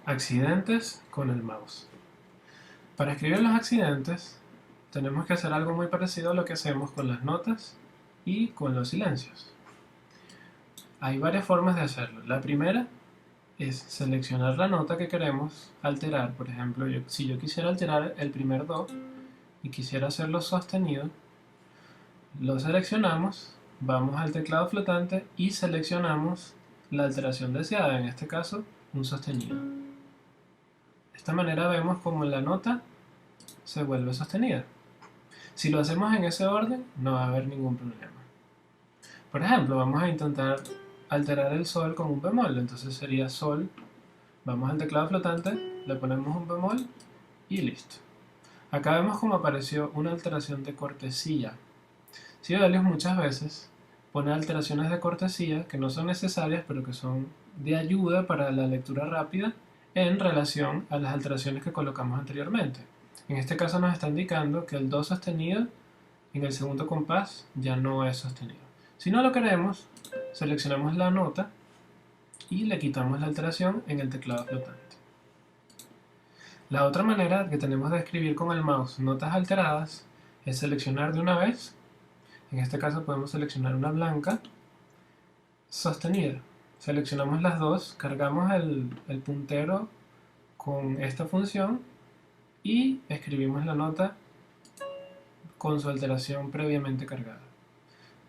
Accidentes con el mouse. Para escribir los accidentes tenemos que hacer algo muy parecido a lo que hacemos con las notas y con los silencios. Hay varias formas de hacerlo. La primera es seleccionar la nota que queremos alterar. Por ejemplo, si yo quisiera alterar el primer do y quisiera hacerlo sostenido, lo seleccionamos, vamos al teclado flotante y seleccionamos la alteración deseada, en este caso un sostenido. De esta manera vemos como la nota se vuelve sostenida. Si lo hacemos en ese orden, no va a haber ningún problema. Por ejemplo, vamos a intentar alterar el sol con un bemol, entonces sería sol, vamos al teclado flotante, le ponemos un bemol y listo. Acá vemos como apareció una alteración de cortesía. Sibelius muchas veces pone alteraciones de cortesía que no son necesarias, pero que son de ayuda para la lectura rápida en relación a las alteraciones que colocamos anteriormente. En este caso nos está indicando que el do sostenido en el segundo compás ya no es sostenido. Si no lo queremos, seleccionamos la nota y le quitamos la alteración en el teclado flotante. La otra manera que tenemos de escribir con el mouse notas alteradas es seleccionar de una vez. En este caso podemos seleccionar una blanca sostenida. Seleccionamos las dos, cargamos el puntero con esta función y escribimos la nota con su alteración previamente cargada.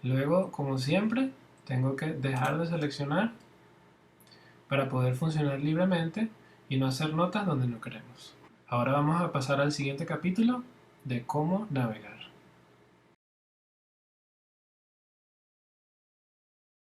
Luego, como siempre, tengo que dejar de seleccionar para poder funcionar libremente y no hacer notas donde no queremos. Ahora vamos a pasar al siguiente capítulo de cómo navegar.